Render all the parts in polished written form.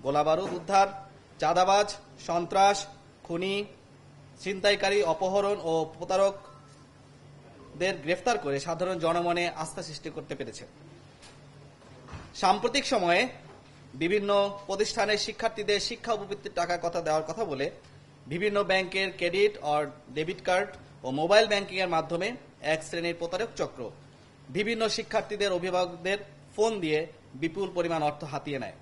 গোলাবারুদ উদ্ধার, চাঁদাবাজ, সন্ত্রাস, খুনি, ছিনতাইকারী, অপহরণ ও প্রতারকদের গ্রেফতার করে সাধারণ জনমনে আস্থা সৃষ্টি করতে পেরেছে। সাম্প্রতিক সময়ে বিভিন্ন প্রতিষ্ঠানের শিক্ষার্থীদের শিক্ষা উপবৃত্তির টাকার কথা দেওয়ার কথা বলে বিভিন্ন ব্যাংকের ক্রেডিট ও ডেবিট কার্ড ও মোবাইল ব্যাংকিং এর মাধ্যমে এক শ্রেণীর প্রতারক চক্র বিভিন্ন শিক্ষার্থীদের অভিভাবকদের ফোন দিয়ে বিপুল পরিমাণ অর্থ হাতিয়ে নেয়।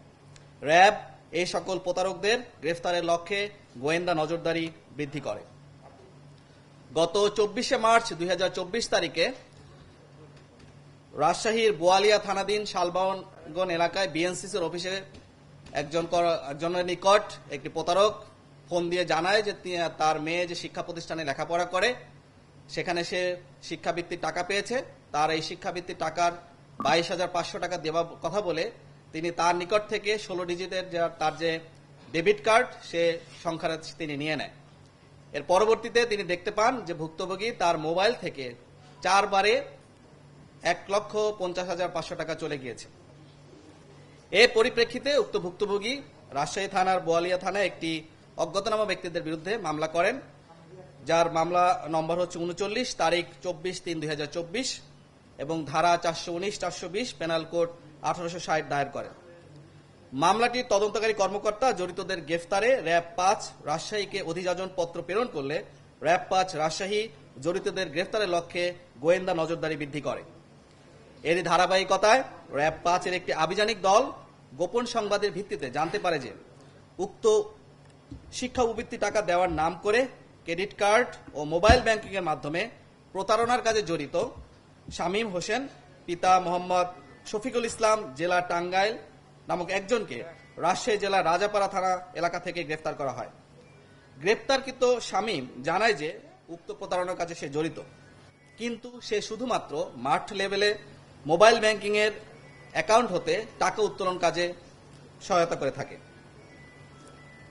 র্যাব এই সকল প্রতারকদের গ্রেফতারের লক্ষ্যে গোয়েন্দা নজরদারি বৃদ্ধি করে। গত 24শে মার্চ 2024 তারিখে রাজশাহীর বোয়ালিয়া থানাধীন শালবাগন এলাকায় বিএনসিসির অফিসে একজনের নিকট একটি প্রতারক ফোন দিয়ে জানায় যে তার মেয়ে যে শিক্ষা প্রতিষ্ঠানে লেখাপড়া করে সেখানে সে শিক্ষাবৃত্তির টাকা পেয়েছে। তার এই শিক্ষাবৃত্তির টাকার 22,500 টাকা দেওয়ার কথা বলে তিনি তার নিকট থেকে 16 ডিজিটের তার যে ডেবিট কার্ড সে সংখ্যাটা তিনি নিয়ে নেয়। এর পরবর্তীতে তিনি দেখতে পান যে ভুক্তভোগী তার মোবাইল থেকে 4 বারে 1,50,500 টাকা চলে গিয়েছে। এর পরিপ্রেক্ষিতে উক্ত ভুক্তভোগী রাজশাহী থানার বোয়ালিয়া থানায় একটি অজ্ঞাতনামা ব্যক্তিদের বিরুদ্ধে মামলা করেন, যার মামলা নম্বর হচ্ছে 39 তারিখ 24/3/2024 এবং ধারা 419-420 পেনাল কোড 1860 দায়ের করেন। মামলাটির তদন্তকারী কর্মকর্তা জড়িতদের গ্রেফতারে র্যাব 5 রাজশাহীকে অভিযোজন পত্র প্রেরণ করলে র্যাব 5 রাজশাহী জড়িতদের গ্রেফতারের লক্ষ্যে গোয়েন্দা নজরদারি বৃদ্ধি করে। এরই ধারাবাহিকতায় র্যাব 5 এর একটি আভিযানিক দল গোপন সংবাদের ভিত্তিতে জানতে পারে যে উক্ত শিক্ষা উপবৃত্তি টাকা দেওয়ার নাম করে ক্রেডিট কার্ড ও মোবাইল ব্যাংকিং এর মাধ্যমে প্রতারণার কাজে জড়িত শামীম হোসেন পিতা মোহাম্মদ শফিকুল ইসলাম জেলা টাঙ্গাইল নামক একজনকে রাজশাহী জেলা রাজাপাড়া থানা এলাকা থেকে গ্রেফতার করা হয়। গ্রেফতারকৃত শামীম জানায় যে উক্ত প্রতারণার কাজে সে জড়িত, কিন্তু সে শুধুমাত্র মাঠ লেভেলে মোবাইল ব্যাংকিং এর অ্যাকাউন্ট হতে টাকা উত্তোলন কাজে সহায়তা করে থাকে।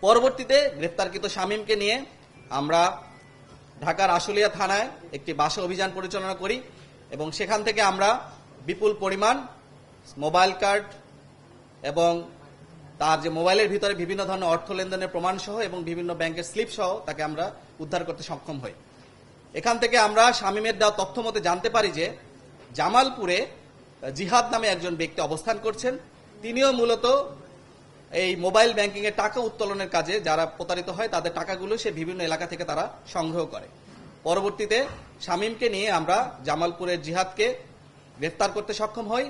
পরবর্তীতে গ্রেফতারকৃত শামীমকে নিয়ে আমরা ঢাকার আশুলিয়া থানায় একটি বাসা অভিযান পরিচালনা করি এবং সেখান থেকে আমরা বিপুল পরিমাণ মোবাইল কার্ড এবং তার যে মোবাইলের ভিতরে বিভিন্ন ধরনের অর্থ লেনদেনের প্রমাণ সহ এবং বিভিন্ন ব্যাংকের স্লিপ সহ তাকে আমরা উদ্ধার করতে সক্ষম হই। এখান থেকে আমরা শামীমের দেওয়া তথ্য মতে জানতে পারি যে জামালপুরে জিহাদ নামে একজন ব্যক্তি অবস্থান করছেন। তিনিও মূলত এই মোবাইল ব্যাংকিং এর টাকা উত্তোলনের কাজে যারা প্রতারিত হয় তাদের টাকাগুলো সে বিভিন্ন এলাকা থেকে তারা সংগ্রহ করে। পরবর্তীতে শামীমকে নিয়ে আমরা জামালপুরের জিহাদকে গ্রেফতার করতে সক্ষম হই।